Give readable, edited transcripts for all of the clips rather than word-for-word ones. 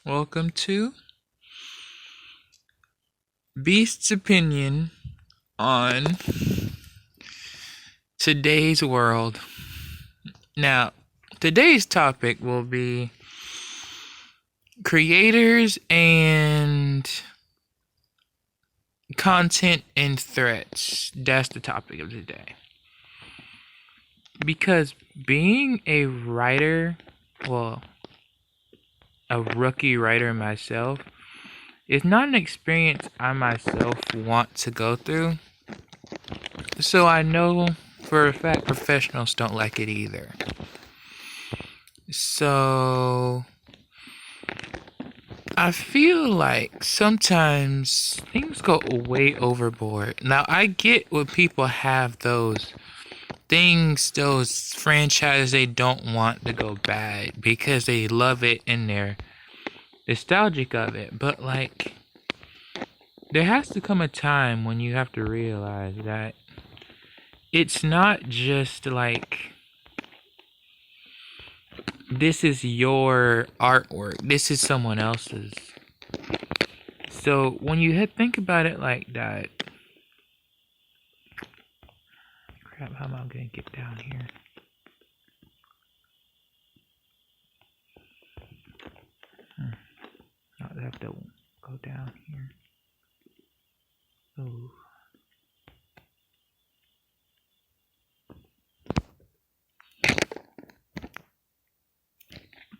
Welcome to Beast's opinion on today's world. Now, today's topic will be creators and content and threats. That's the topic of today. Because being a writer, well, a rookie writer myself, is not an experience I myself want to go through. So I know for a fact professionals don't like it either. So I feel like sometimes things go way overboard. Now I get when people have those things, those franchises they don't want to go bad because they love it and they're nostalgic of it. But like, there has to come a time when you have to realize that it's not just like this is your artwork, this is someone else's. So when you think about it like that, crap, how am I gonna get down here? I have to go down here. Oh.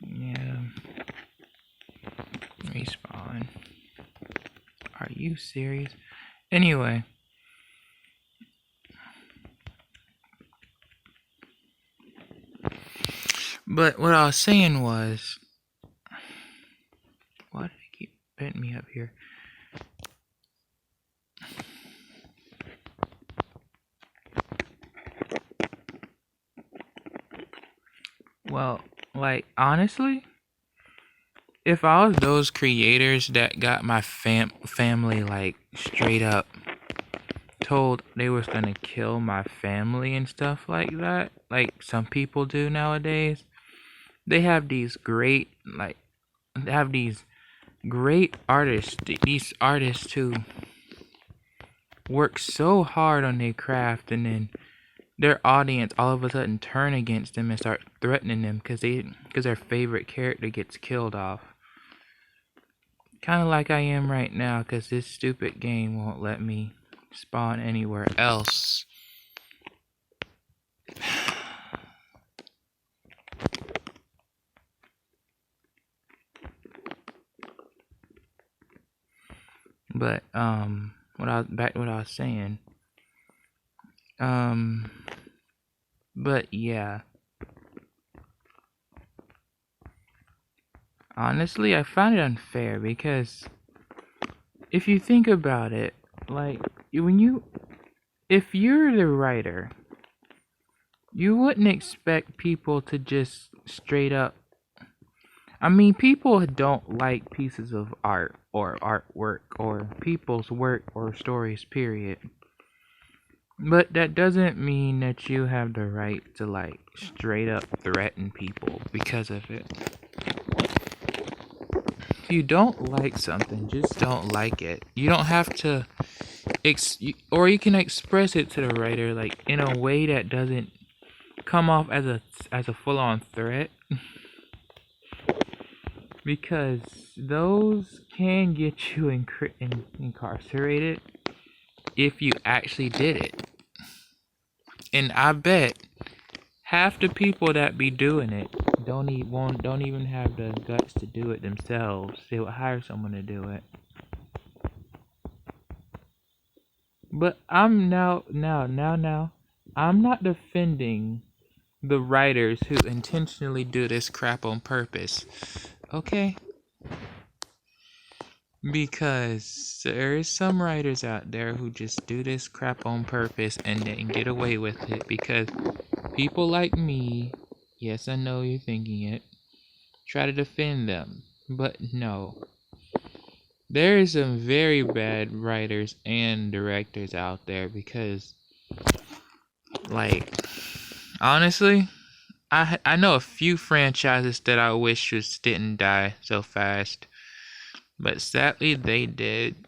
Yeah. Respawn. Are you serious? Anyway. But what I was saying was, why did it keep bent me up here? Well, like, honestly, if I was those creators that got my family, like, straight up told they was gonna kill my family and stuff like that, like some people do nowadays, they have these great, like, they have these great artists, these artists who work so hard on their craft, and then their audience all of a sudden turn against them and start threatening them because their favorite character gets killed off. Kind of like I am right now, because this stupid game won't let me spawn anywhere else. But what I was saying. But yeah. Honestly, I find it unfair because if you think about it, like, if you're the writer, you wouldn't expect people to just straight up. I mean, people don't like pieces of art or artwork or people's work or stories, period. But that doesn't mean that you have the right to, like, straight up threaten people because of it. If you don't like something, just don't like it. You don't have to, or you can express it to the writer, like, in a way that doesn't come off as a full-on threat. Because those can get you incarcerated if you actually did it. And I bet half the people that be doing it don't even have the guts to do it themselves. They would hire someone to do it. But I'm now I'm not defending the writers who intentionally do this crap on purpose. Okay? Because there is some writers out there who just do this crap on purpose and then get away with it because people like me, yes, I know you're thinking it, try to defend them. But no. There is some very bad writers and directors out there because, like, honestly, I know a few franchises that I wish just didn't die so fast. But sadly, they did.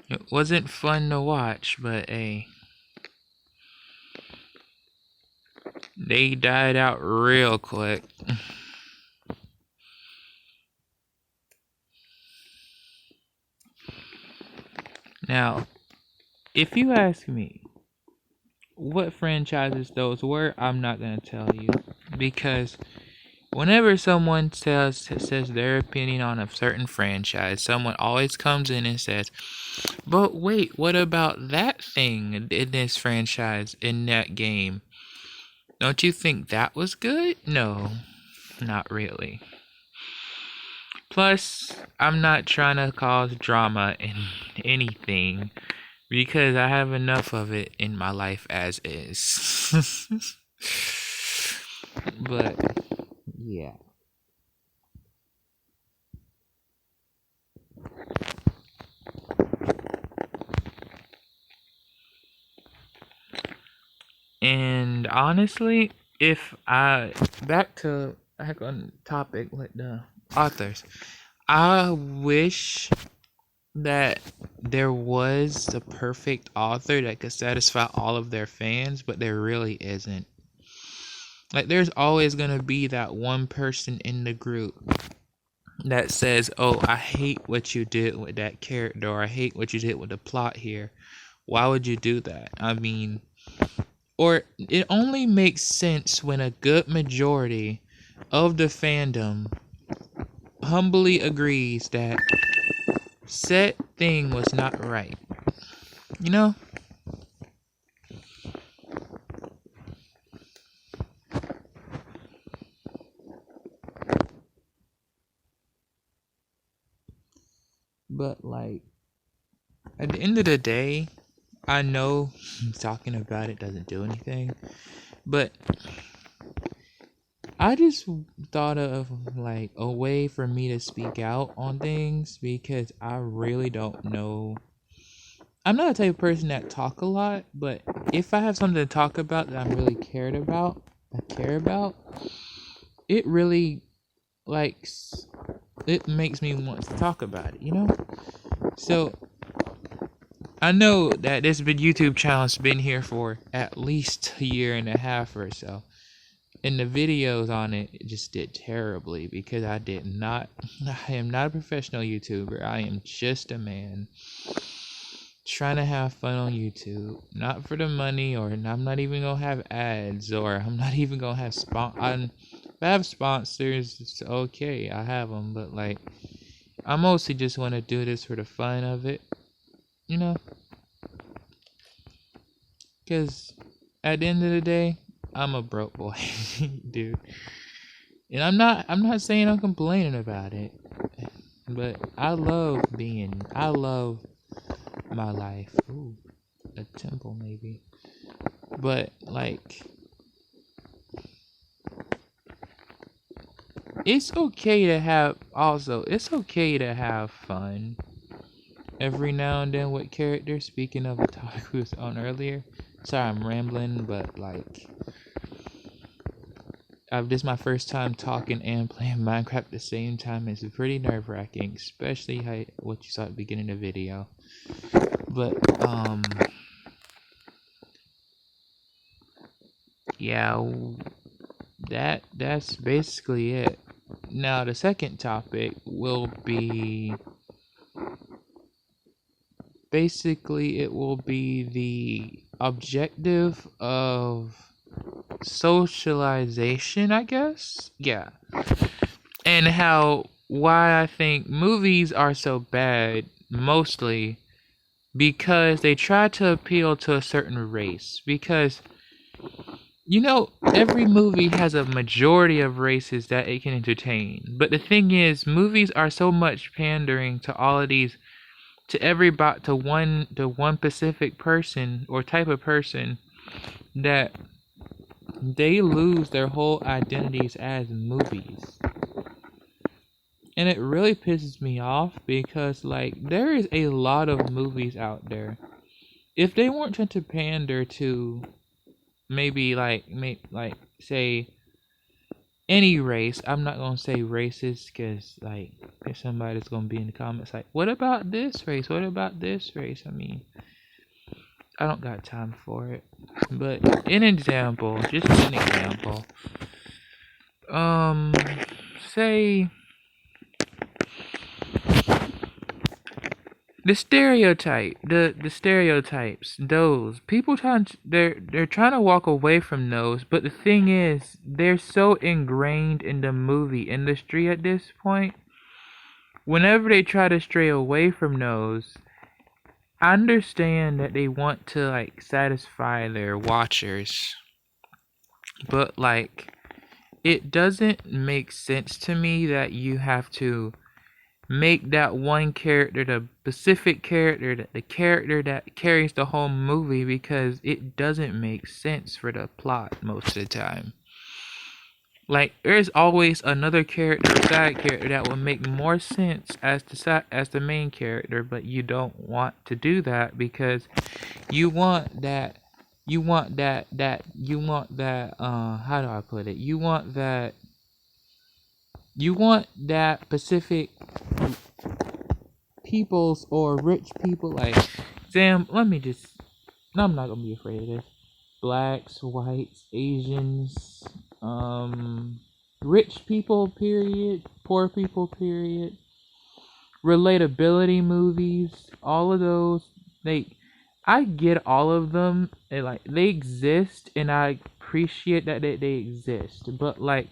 It wasn't fun to watch, but hey, they died out real quick. Now, if you ask me what franchises those were, I'm not gonna tell you, because whenever someone says their opinion on a certain franchise, someone always comes in and says, "But wait, what about that thing in this franchise, in that game? Don't you think that was good?" No, not really. Plus, I'm not trying to cause drama in anything, because I have enough of it in my life as is. But yeah. And honestly, if I back on topic with the authors, I wish that there was a perfect author that could satisfy all of their fans, but there really isn't. Like, there's always gonna be that one person in the group that says, "Oh, I hate what you did with that character, or I hate what you did with the plot here. Why would you do that?" I mean, or it only makes sense when a good majority of the fandom humbly agrees that said thing was not right. You know? But like, at the end of the day, I know talking about it doesn't do anything, but I just thought of like a way for me to speak out on things, because I really don't know. I'm not the type of person that talk a lot, but if I have something to talk about that I'm really care about, it really likes it makes me want to talk about it, you know? So I know that this YouTube channel has been here for at least a year and a half or so. And the videos on it just did terribly, because I am not a professional YouTuber. I am just a man trying to have fun on YouTube. Not for the money, or I'm not even gonna have ads, or I'm not even gonna have if I have sponsors, it's okay, I have them, but like, I mostly just want to do this for the fun of it, you know? Because at the end of the day, I'm a broke boy, dude. And I'm not saying I'm complaining about it, but I love my life. Ooh, a temple maybe. But like, it's okay to have fun every now and then with characters. Speaking of a topic we was on earlier. Sorry, I'm rambling, but like, this is my first time talking and playing Minecraft at the same time. It's pretty nerve-wracking, especially what you saw at the beginning of the video. But yeah, that's basically it. Now the second topic will be the objective of socialization, I guess. Yeah. And why I think movies are so bad, mostly because they try to appeal to a certain race. Because, you know, every movie has a majority of races that it can entertain. But the thing is, movies are so much pandering to all of these, to one specific person or type of person, that they lose their whole identities as movies. And it really pisses me off, because like, there is a lot of movies out there. If they weren't trying to pander to maybe say any race. I'm not gonna say races because like there's somebody that's gonna be in the comments like, what about this race? What about this race? I mean, I don't got time for it. But an example, just an example. Say the stereotypes, those people they're trying to walk away from those, but the thing is, they're so ingrained in the movie industry at this point. Whenever they try to stray away from those, I understand that they want to like satisfy their watchers, but like it doesn't make sense to me that you have to make that one character the specific character, the character that carries the whole movie, because it doesn't make sense for the plot most of the time. Like there's always another character, side character that will make more sense as the main character, but you don't want to do that because you want that how do I put it? You want that specific peoples or rich people, like Sam, I'm not gonna be afraid of this. Blacks, whites, Asians, rich people, period, poor people, period. Relatability movies, all of those, I get all of them, and like they exist, and I appreciate that they exist, but like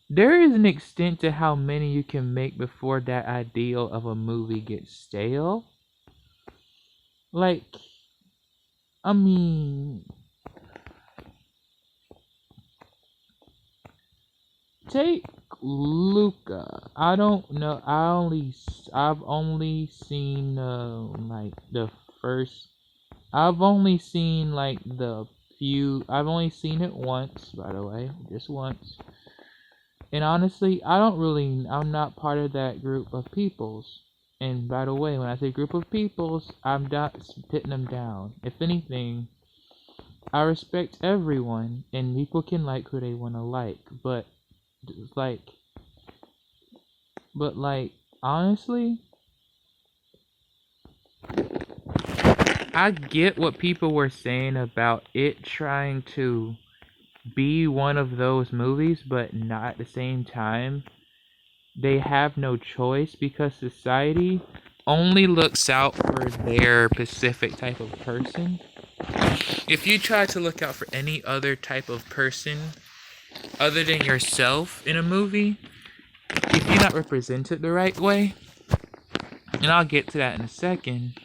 there is an extent to how many you can make before that ideal of a movie gets stale. Like, I mean, take Luca. I don't know. I've only seen like the first. I've only seen like the few. I've only seen it once, by the way, just once. And honestly, I'm not part of that group of peoples. And by the way, when I say group of peoples, I'm not putting them down. If anything, I respect everyone, and people can like who they want to like. But honestly, I get what people were saying about it trying to be one of those movies, but not at the same time. They have no choice because society only looks out for their specific type of person. If you try to look out for any other type of person other than yourself in a movie, if you're not represented the right way, and I'll get to that in a second,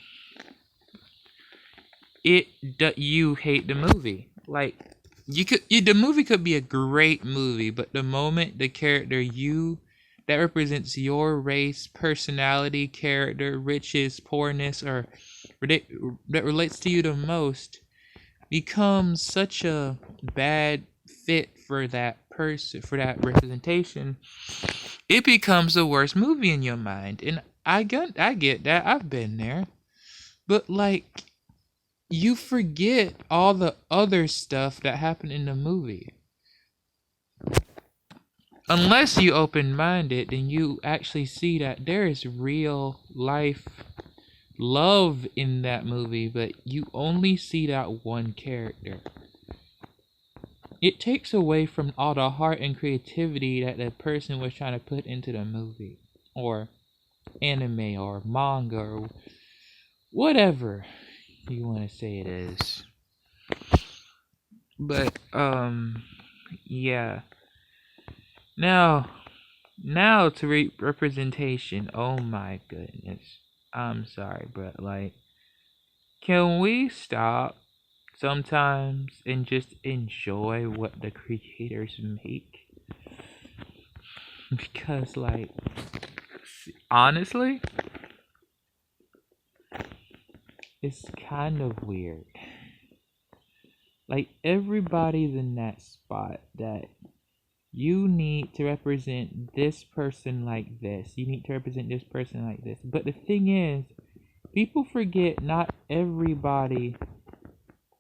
you hate the movie. Like the movie could be a great movie, but the moment the character that represents your race, personality, character, riches, poorness, or that relates to you the most becomes such a bad fit for that person, for that representation, it becomes the worst movie in your mind. And I get that. I've been there. But like, you forget all the other stuff that happened in the movie. Unless you open-minded, then you actually see that there is real life love in that movie, but you only see that one character. It takes away from all the heart and creativity that the person was trying to put into the movie, or anime, or manga, or whatever you want to say it is. But yeah. Now to representation. Oh my goodness. I'm sorry, but like, can we stop sometimes and just enjoy what the creators make? Because like, honestly, it's kind of weird. Like, everybody's in that spot that you need to represent this person like this. You need to represent this person like this. But the thing is, people forget not everybody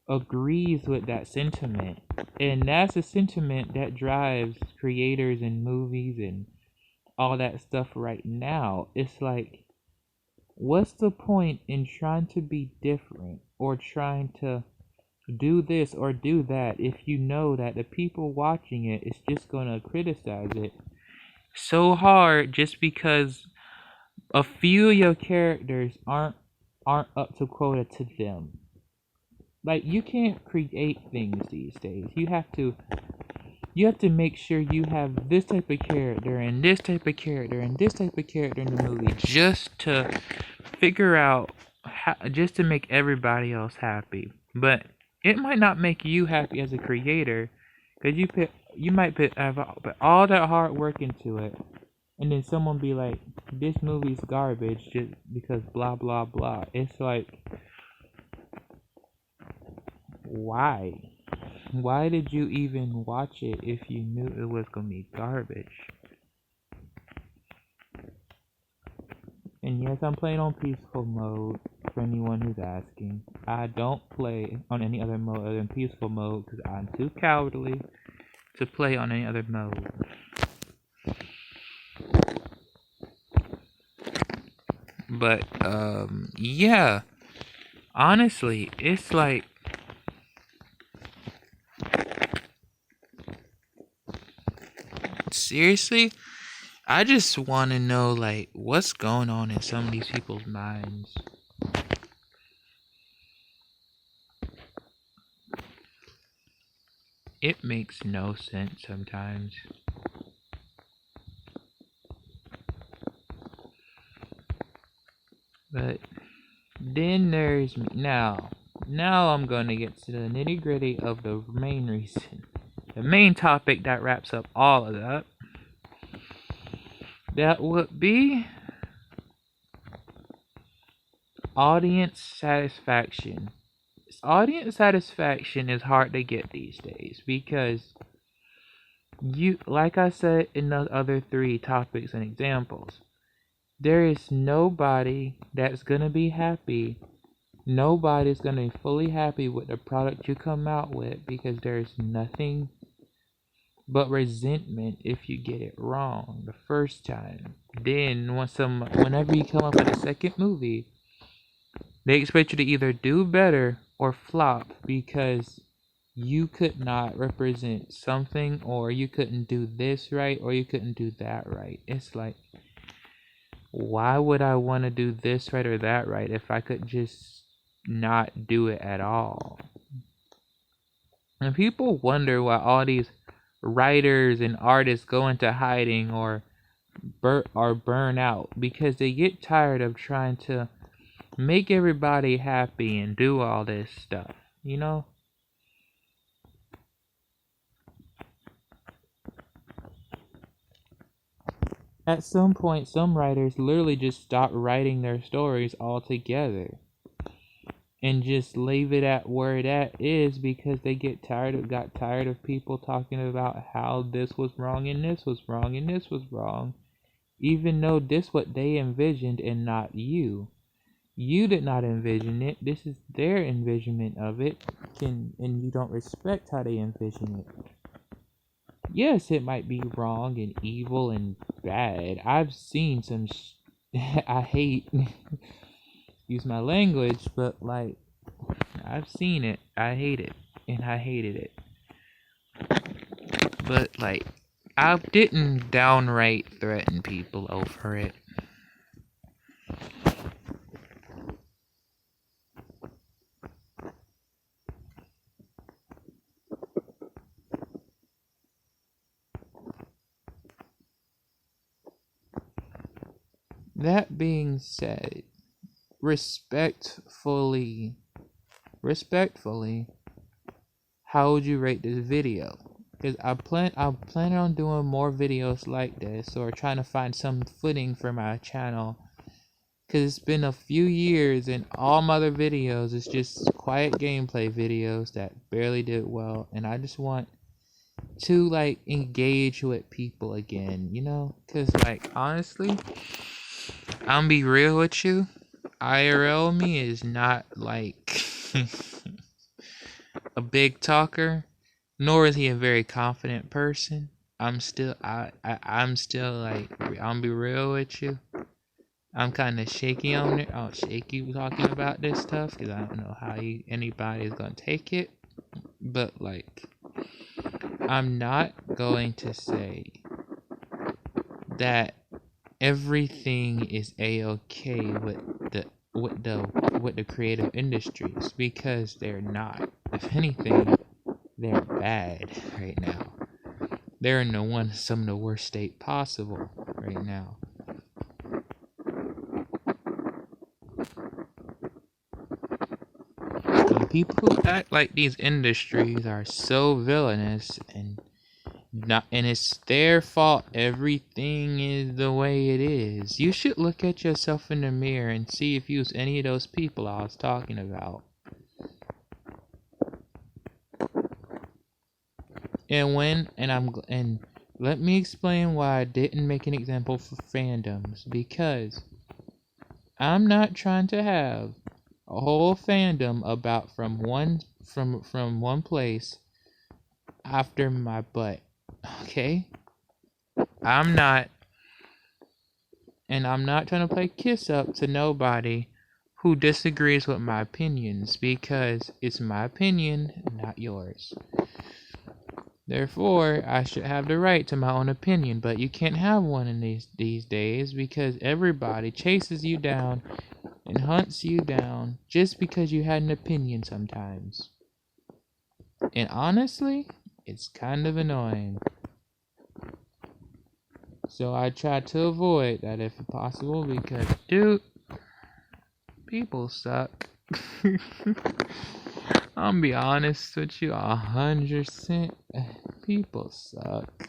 agrees with that sentiment. And that's a sentiment that drives creators and movies and all that stuff right now. It's like, what's the point in trying to be different or trying to do this or do that if you know that the people watching it is just going to criticize it so hard just because a few of your characters aren't up to quota to them? Like, you can't create things these days. You have to make sure you have this type of character and this type of character and this type of character in the movie just to figure out how, just to make everybody else happy. But it might not make you happy as a creator, because you might put all that hard work into it, and then someone be like, this movie's garbage just because blah blah blah. It's like, why? Why did you even watch it if you knew it was gonna be garbage? And yes, I'm playing on peaceful mode, for anyone who's asking. I don't play on any other mode other than peaceful mode because I'm too cowardly to play on any other mode. But, yeah. Honestly, it's like, seriously? I just want to know, like, what's going on in some of these people's minds. It makes no sense sometimes. But then there's me. Now I'm going to get to the nitty gritty of the main reason. The main topic that wraps up all of that. That would be audience satisfaction. Audience satisfaction is hard to get these days because like I said in the other three topics and examples, there is nobody that's gonna be happy. Nobody's gonna be fully happy with the product you come out with because there's nothing but resentment if you get it wrong the first time. Then whenever you come up with a second movie, they expect you to either do better or flop because you could not represent something, or you couldn't do this right, or you couldn't do that right. It's like, why would I want to do this right or that right if I could just not do it at all? And people wonder why all these writers and artists go into hiding or burn out, because they get tired of trying to make everybody happy and do all this stuff, you know? At some point, some writers literally just stop writing their stories altogether and just leave it at where it is because they got tired of people talking about how this was wrong and this was wrong and this was wrong, even though this what they envisioned and not you. You did not envision it. This is their envisionment of it, and you don't respect how they envision it. Yes, it might be wrong and evil and bad. I've seen some I hate use my language, but like, I've seen it. I hate it, and I hated it. But like, I didn't downright threaten people over it. That being said, respectfully, how would you rate this video? Because I'm planning on doing more videos like this, or trying to find some footing for my channel. Because it's been a few years and all my other videos is just quiet gameplay videos that barely did well. And I just want to like engage with people again, you know? Because like, honestly, I'm gonna be real with you. IRL me is not like a big talker, nor is he a very confident person. I'm still like, I'll be real with you. I'm kind of shaky on it. I'm shaky talking about this stuff because I don't know how anybody is gonna take it. But like, I'm not going to say that everything is a-okay with the creative industries, because they're not. If anything, they're bad right now. They're in some of the worst state possible right now. And people who act like these industries are so villainous and it's their fault everything is the way it is. You should look at yourself in the mirror and see if you was any of those people I was talking about. And let me explain why I didn't make an example for fandoms, because I'm not trying to have a whole fandom about from one place after my butt. Okay? I'm not trying to play kiss up to nobody who disagrees with my opinions, because it's my opinion, not yours. Therefore, I should have the right to my own opinion, but you can't have one in these days, because everybody chases you down and hunts you down just because you had an opinion sometimes. And honestly, it's kind of annoying. So I try to avoid that if possible, because, dude, people suck. I'll be honest with you, 100%. People suck.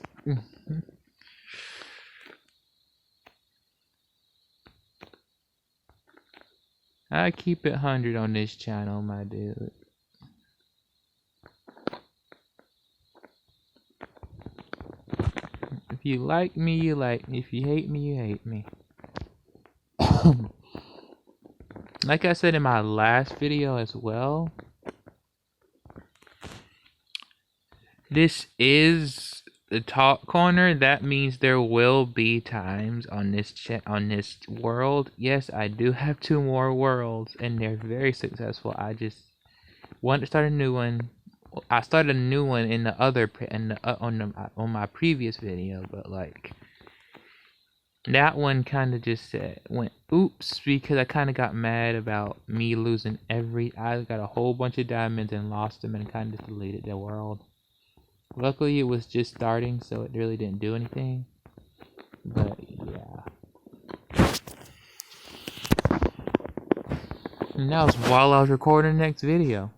I keep it 100 on this channel, my dude. If you like me, you like me. If you hate me, you hate me. Like I said in my last video as well, this is the talk corner. That means there will be times on this world. Yes, I do have 2 more worlds, and they're very successful. I just want to start a new one. I started a new one in the other on my previous video, but like, that one kind of just went oops, because I kind of got mad about me losing I got a whole bunch of diamonds and lost them, and kind of deleted the world. Luckily, it was just starting, so it really didn't do anything. But yeah. And that was while I was recording the next video.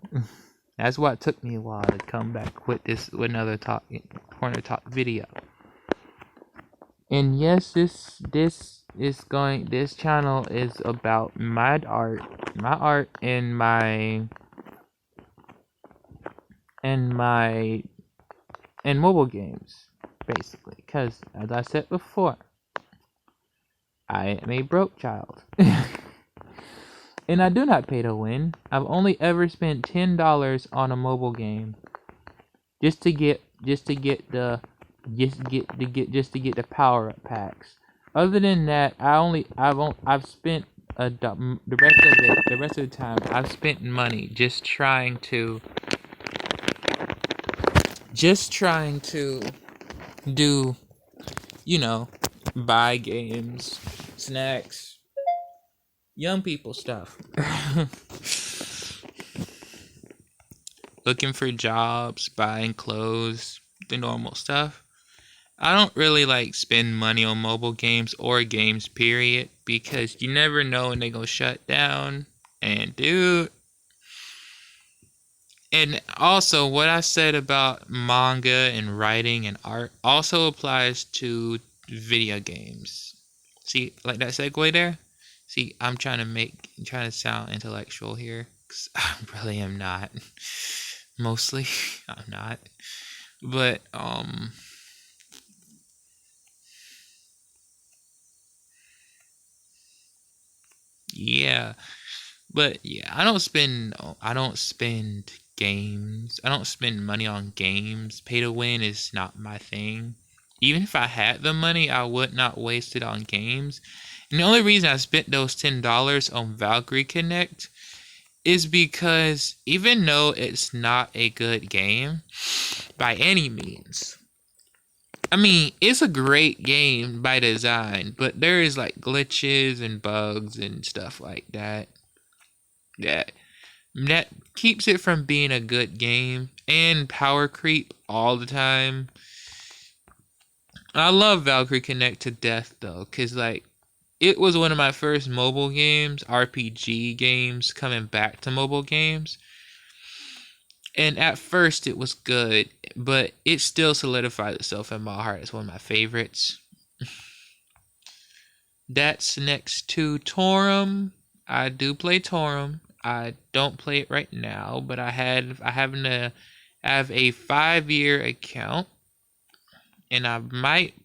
That's why it took me a while to come back with another corner talk video. And yes, this channel is about my art and mobile games, basically. Because, as I said before, I am a broke child. And I do not pay to win. I've only ever spent $10 on a mobile game just to get the power up packs. Other than that, I've spent the rest of the time I've spent money just trying to do, buy games, snacks, young people stuff. Looking for jobs, buying clothes, the normal stuff. I don't really like spend money on mobile games or games, period, because you never know when they go shut down. And dude, and also what I said about manga and writing and art also applies to video games. See, like that segue there? See, I'm trying to sound intellectual here, 'cause I really am not. Mostly, I'm not. But, yeah. But yeah, I don't spend games. I don't spend money on games. Pay to win is not my thing. even if I had the money, I would not waste it on games. And the only reason I spent those $10 on Valkyrie Connect is because even though it's not a good game by any means, I mean, it's a great game by design, but there is like glitches and bugs and stuff like that. That keeps it from being a good game, and power creep all the time. I love Valkyrie Connect to death though, cause like it was one of my first mobile games, RPG games coming back to mobile games. And at first it was good, but it still solidified itself in my heart as one of my favorites. That's next to Torum. I do play Torum. I don't play it right now, but I have a 5-year account, and I might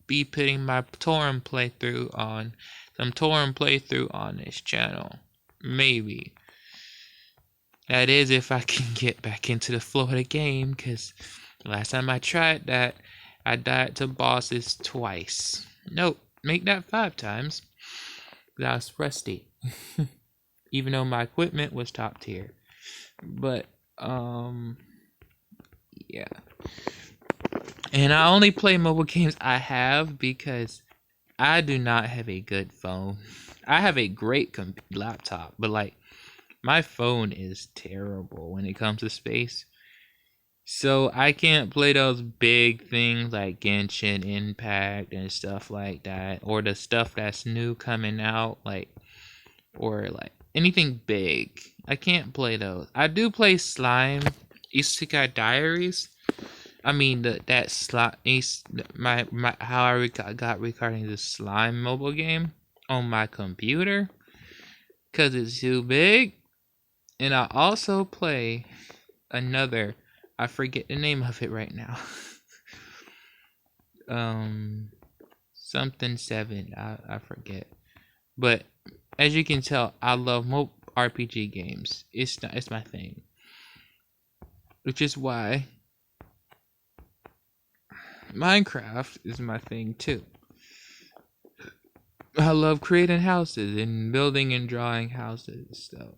be putting my Torum playthrough on this channel. Maybe. That is if I can get back into the flow of the game, because last time I tried that, I died to bosses twice. Nope, make that 5 times. I was rusty. Even though my equipment was top tier. But, yeah. And I only play mobile games I have because I do not have a good phone. I have a great laptop, but like, my phone is terrible when it comes to space. So I can't play those big things like Genshin Impact and stuff like that. Or the stuff that's new coming out, or anything big. I can't play those. I do play Slime, Isekai Diaries. I mean how I got regarding the Slime mobile game on my computer, cause it's too big. And I also play another, I forget the name of it right now. Something 7, I forget. But as you can tell, I love RPG games. It's my thing. Which is why Minecraft is my thing too. I love creating houses and building and drawing houses and stuff.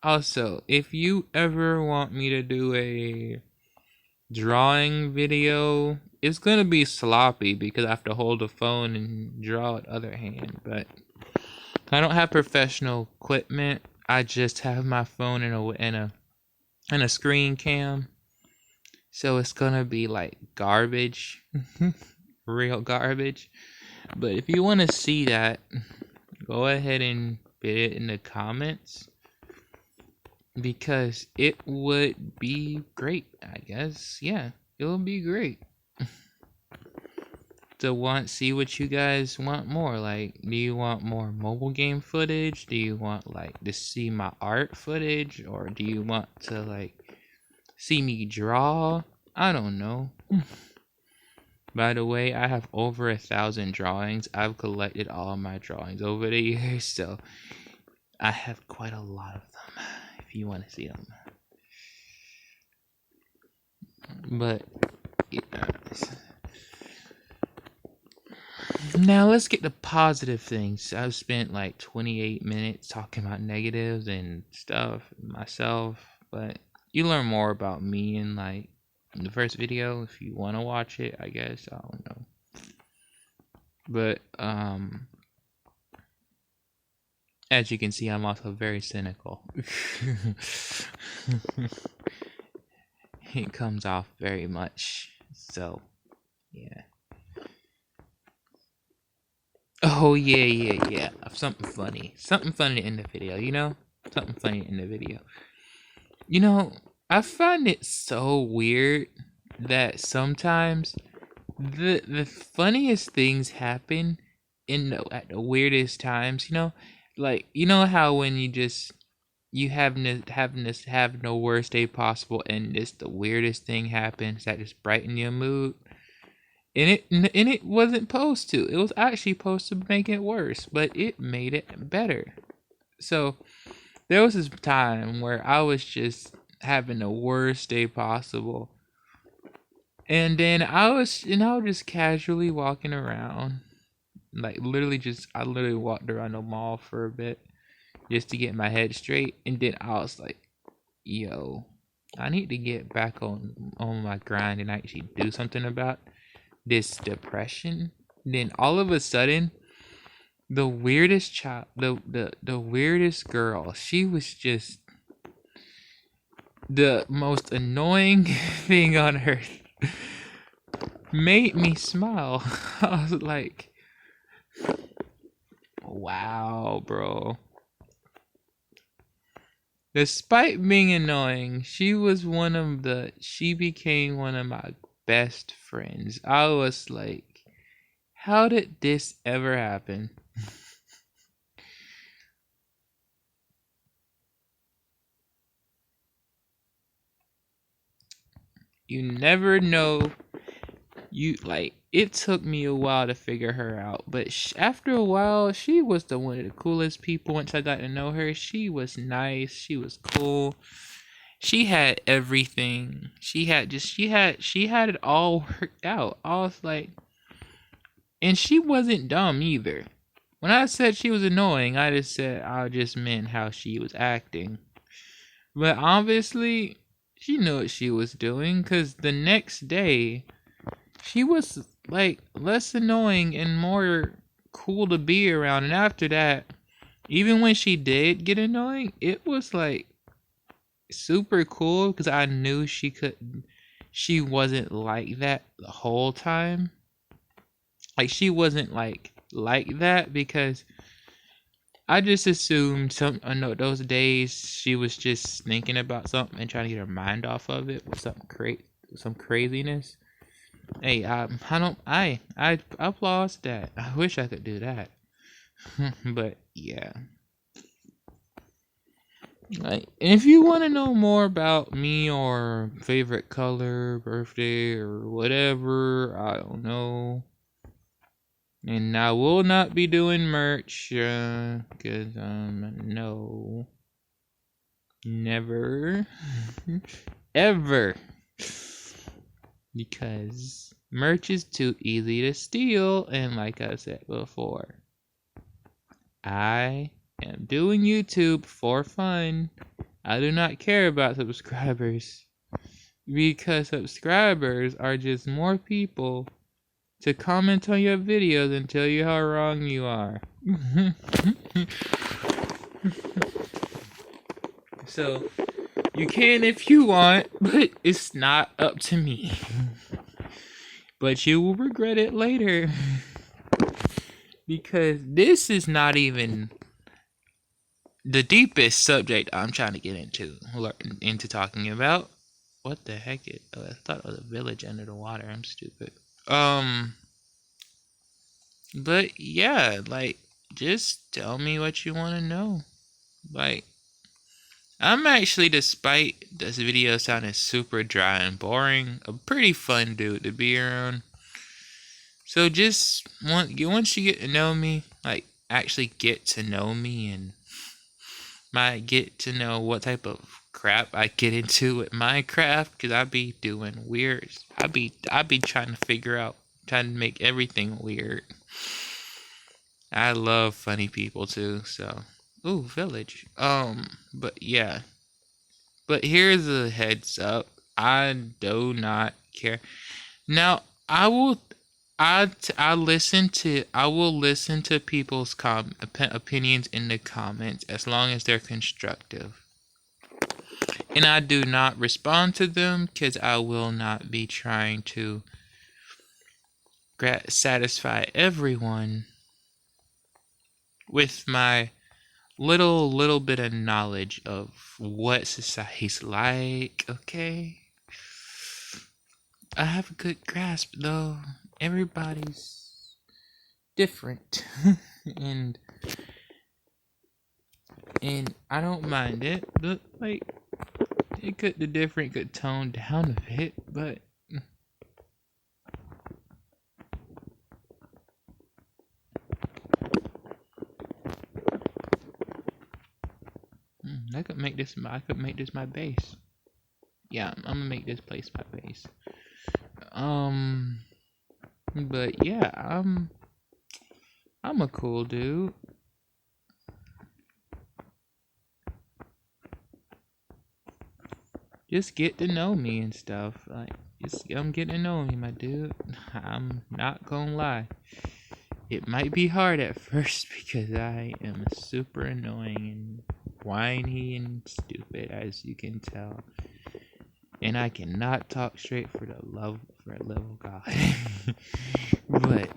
Also, if you ever want me to do a drawing video, it's gonna be sloppy because I have to hold the phone and draw with other hand, but I don't have professional equipment. I just have my phone in a screen cam. So it's gonna be like garbage. Real garbage. But if you wanna see that, go ahead and put it in the comments. Because it would be great, I guess. Yeah, it would be great. To see what you guys want more. Like, do you want more mobile game footage? Do you want to see my art footage? Or do you want to see me draw? I don't know. By the way, I have over 1,000 drawings. I've collected all of my drawings over the years, so I have quite a lot of them. If you want to see them. But yeah. Now let's get to positive things. I've spent 28 minutes talking about negatives and stuff myself, but you learn more about me in the first video if you want to watch it, I guess. I don't know. But as you can see, I'm also very cynical. It comes off very much. So, yeah. Oh, yeah. Something funny. Something funny to end the video, you know? Something funny in the video. You know, I find it so weird that sometimes the funniest things happen at the weirdest times, you know? You know how when you have no worst day possible and just the weirdest thing happens that just brighten your mood? And it wasn't supposed to. It was actually supposed to make it worse, but it made it better. So there was this time where I was just having the worst day possible. And then I was just casually walking around. Like I literally walked around the mall for a bit just to get my head straight. And then I was like, yo, I need to get back on my grind and actually do something about this depression. Then all of a sudden, the weirdest child, the weirdest girl, she was just the most annoying thing on earth. Made me smile. I was like, wow, bro. Despite being annoying, she became one of my best friends. I was like, how did this ever happen? You never know. It took me a while to figure her out, but after a while, she was one of the coolest people. Once I got to know her, she was nice. She was cool. She had everything. She had it all worked out. I was like, and she wasn't dumb either. When I said she was annoying, I just meant how she was acting. But obviously, she knew what she was doing, because the next day, she was like less annoying and more cool to be around. And after that, even when she did get annoying, it was like super cool because I knew she wasn't like that the whole time. Like she wasn't like that because I just assumed those days she was just thinking about something and trying to get her mind off of it with some craziness. Hey, I applaud that. I wish I could do that. But yeah. Like, if you want to know more about me or favorite color, birthday, or whatever, I don't know. And I will not be doing merch, cause no, never, ever, because merch is too easy to steal. And like I said before, I am doing YouTube for fun. I do not care about subscribers, because subscribers are just more people to comment on your videos and tell you how wrong you are. So, you can if you want, but it's not up to me. But you will regret it later. Because this is not even the deepest subject I'm trying to get into talking about. What the heck? I thought it was a village under the water. I'm stupid. But yeah, like, just tell me what you want to know. Like, I'm actually, despite this video sounding super dry and boring, a pretty fun dude to be around. So just once you get to know me, like, actually get to know me and might get to know what type of crap I get into with Minecraft, because I be doing weird. I be trying to make everything weird. I love funny people too, so. Ooh, village. But yeah. But here's a heads up. I do not care. Now, I will listen to people's opinions in the comments as long as they're constructive. And I do not respond to them because I will not be trying to satisfy everyone with my little bit of knowledge of what society's like, okay? I have a good grasp, though. Everybody's different. and I don't mind it, but like the different could tone down a bit, but I could make this my base. Yeah, I'm gonna make this place my base. But yeah, I'm a cool dude. Just get to know me and stuff. Like, just I'm getting to know me, my dude. I'm not gonna lie. It might be hard at first because I am super annoying and whiny and stupid, as you can tell. And I cannot talk straight for the love of God. But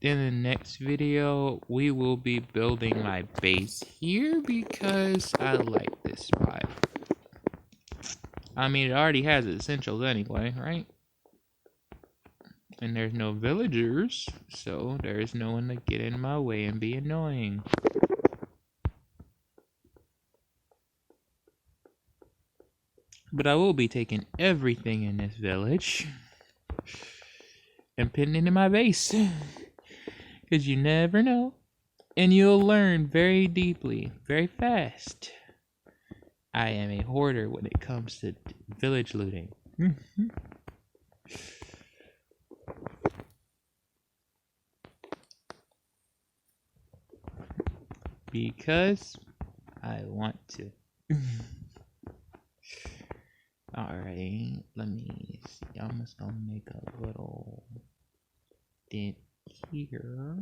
in the next video, we will be building my base here because I like this spot. I mean, it already has its essentials anyway, right? And there's no villagers, so there's no one to get in my way and be annoying. But I will be taking everything in this village and putting it in my base. Because you never know. And you'll learn very deeply, very fast. I am a hoarder when it comes to village looting. Because I want to. Alright, let me see. I'm just gonna make a little dent here.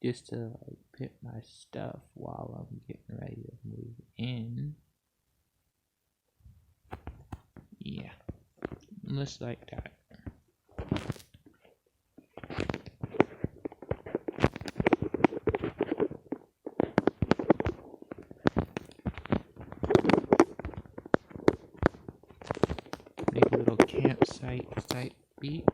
Just to like put my stuff while I'm getting ready to move in. Yeah, just like that. Make a little campsite type beat.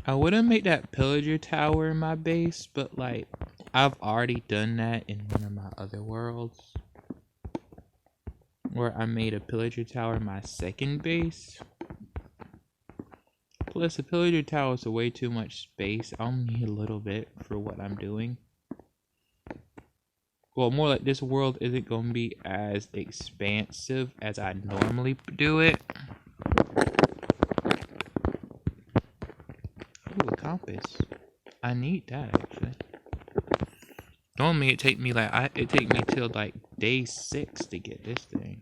I wouldn't make that pillager tower in my base, but like I've already done that in one of my other worlds, where I made a pillager tower in my second base. Plus, a pillager tower is way too much space. I'll need a little bit for what I'm doing. Well, more like this world isn't going to be as expansive as I normally do it. Ooh, a compass. I need that actually. Normally it take me till like day 6 to get this thing.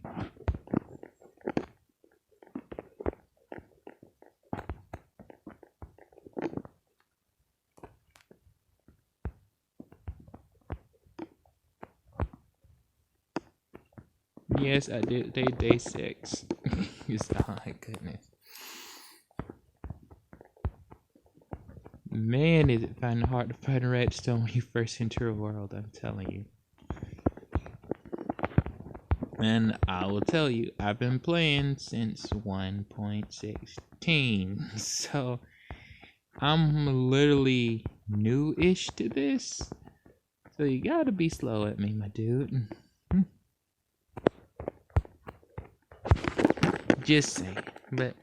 Yes, I did day 6. Oh my goodness. Man, is it finding hard to find redstone when you first enter a world, I'm telling you. And I will tell you, I've been playing since 1.16, so I'm literally new-ish to this. So you gotta be slow at me, my dude. Just saying. But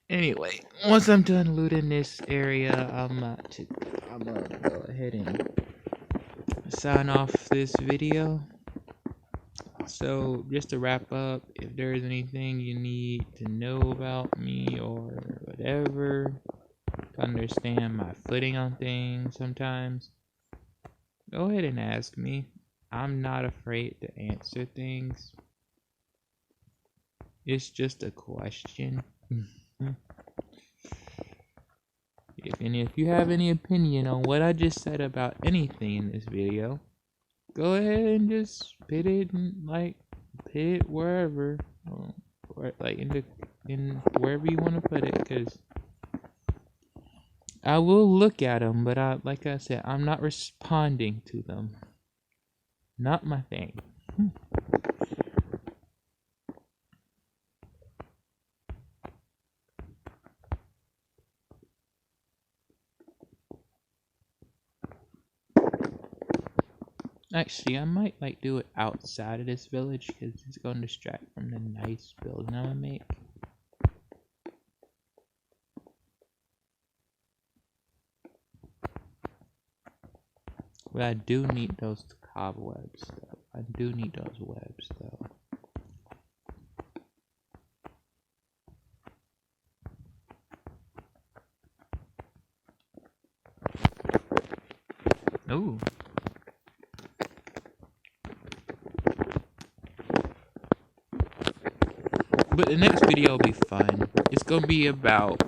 anyway, once I'm done looting this area, I'm gonna go ahead and sign off this video. So just to wrap up, if there's anything you need to know about me or whatever, to understand my footing on things sometimes, go ahead and ask me. I'm not afraid to answer things. It's just a question. If you have any opinion on what I just said about anything in this video, go ahead and just put it wherever, or like in wherever you want to put it, because I will look at them, but like I said, I'm not responding to them. Not my thing. Actually, I might like do it outside of this village because it's going to distract from the nice building I'm gonna make. But I do need those cobwebs though. I do need those webs though. Ooh. But the next video will be fun. It's gonna be about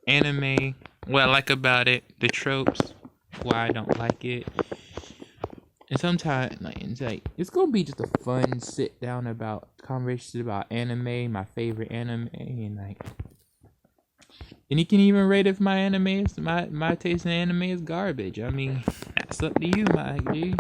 anime, what I like about it, the tropes, why I don't like it. And sometimes it's gonna be just a fun sit down about conversations about anime, my favorite anime, and you can even rate if my anime is my taste in anime is garbage. I mean, that's up to you, my G.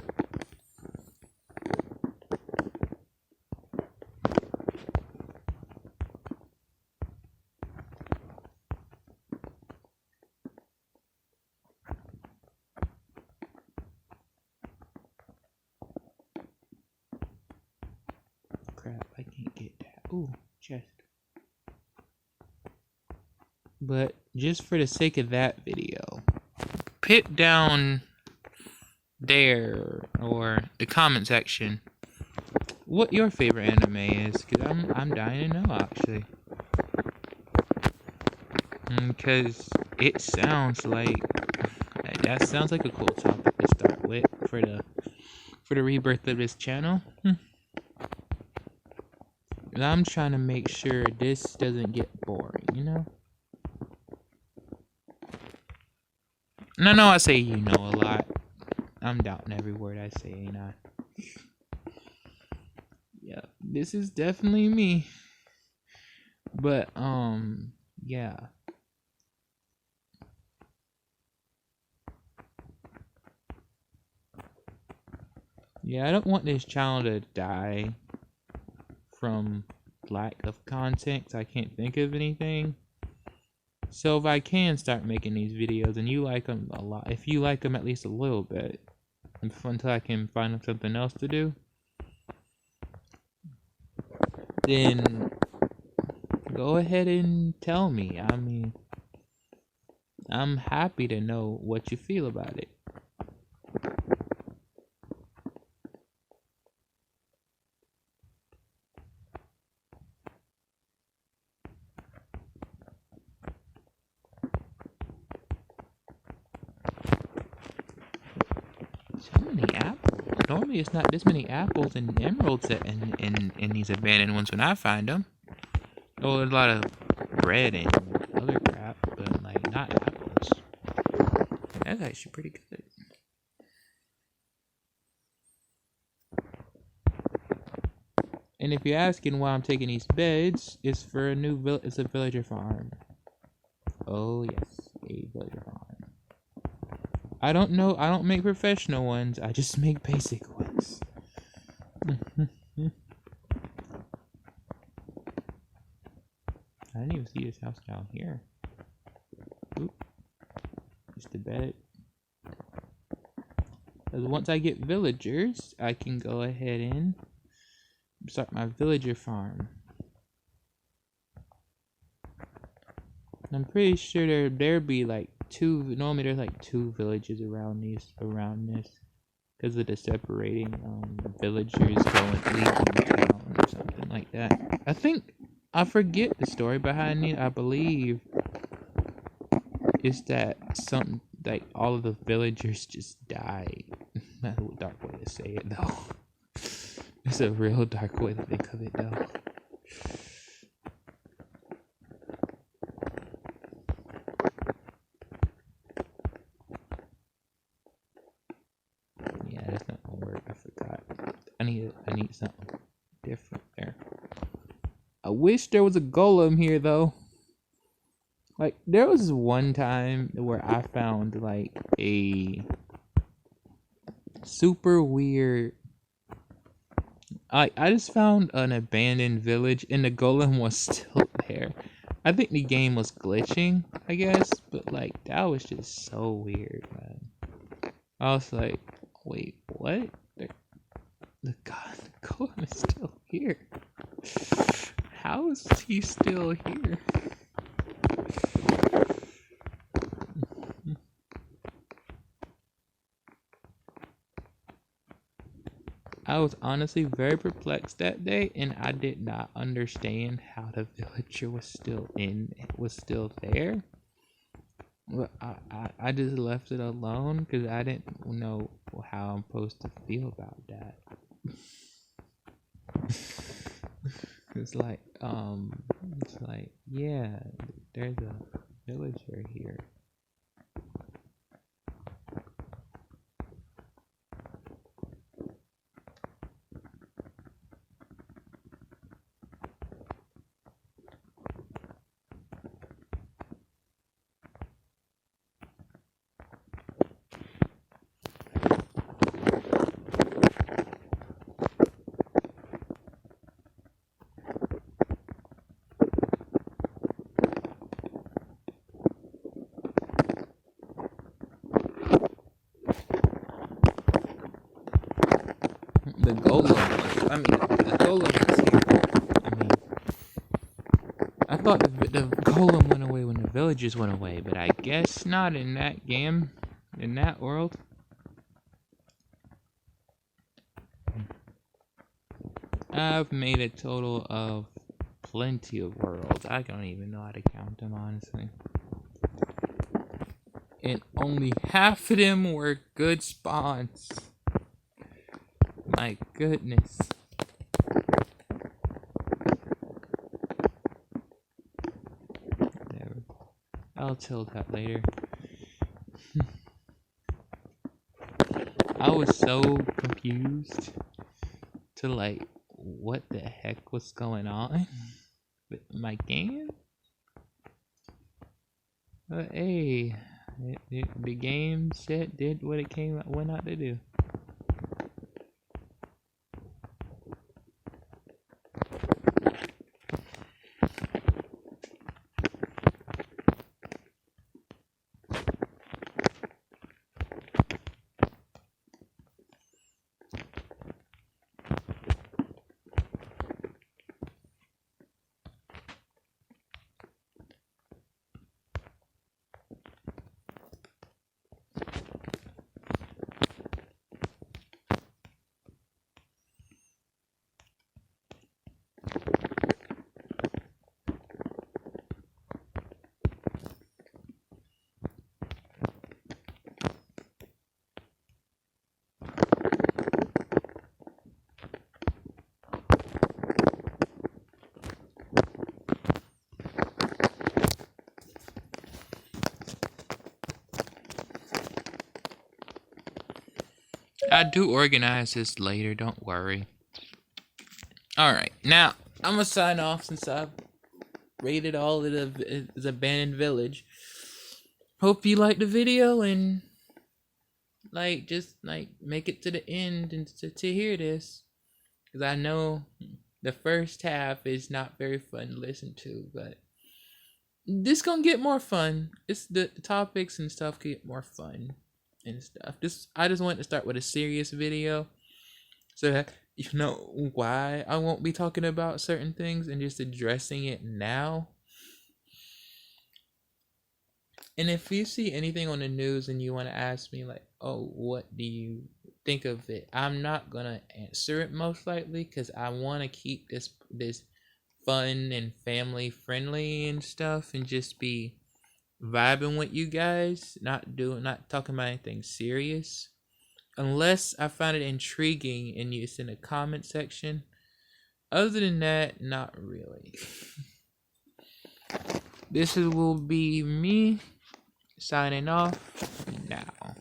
Crap, I can't get that. Ooh, chest. But just for the sake of that video, put down there or the comment section what your favorite anime is, because I'm dying to know actually. Because it sounds like that sounds like a cool topic to start with for the rebirth of this channel. And I'm trying to make sure this doesn't get boring, you know? And I know I say you know a lot. I'm doubting every word I say, ain't I? Yeah, this is definitely me. But, yeah. Yeah, I don't want this channel to die from lack of content, 'cause I can't think of anything. So if I can start making these videos and you like them a lot, if you like them at least a little bit, until I can find something else to do, then go ahead and tell me. I mean, I'm happy to know what you feel about it. So many apples. Normally it's not this many apples and emeralds in these abandoned ones when I find them. Oh, there's a lot of bread and other crap, but like not apples. That's actually pretty good. And if you're asking why I'm taking these beds, it's for a new it's a villager farm. Oh yes, a villager farm. I don't make professional ones, I just make basic ones. I didn't even see this house down here. Oop. It's the bed. Because once I get villagers, I can go ahead and start my villager farm. I'm pretty sure there'd be like normally there's like 2 villages around this, because of the separating villagers leaving town or something like that. I forget the story behind it. I believe it's that something like all of the villagers just died. That's a dark way to say it though. It's a real dark way to think of it though. need something different there. I wish there was a golem here though. Like there was one time where I found like a super weird. I just found an abandoned village and the golem was still there. I think the game was glitching, I guess, but like that was just so weird, man. I was like, wait, what? The golem is still here. How is he still here? I was honestly very perplexed that day, and I did not understand how the villager was still there. Well, I just left it alone because I didn't know how I'm supposed to feel about that. It's like, yeah, there's a villager here. The golem was here. I mean, I thought the golem went away when the villagers went away, but I guess not in that game, in that world. I've made a total of plenty of worlds. I don't even know how to count them, honestly. And only half of them were good spawns. My goodness. Whatever. I'll tell that later. I was so confused to like what the heck was going on with my game. But hey, the game set did what it went out to do. I do organize this later, don't worry. Alright, now I'm gonna sign off since I've rated all of the abandoned village. Hope you liked the video and just make it to the end and to hear this. Because I know the first half is not very fun to listen to, but this gonna get more fun. It's the topics and stuff get more fun and stuff. I just wanted to start with a serious video so that you know why I won't be talking about certain things and just addressing it now. And if you see anything on the news and you want to ask me like, oh, what do you think of it? I'm not gonna answer it most likely because I want to keep this fun and family friendly and stuff and just be vibing with you guys, not talking about anything serious. Unless I find it intriguing and it's in the comment section. Other than that, not really. This will be me signing off now.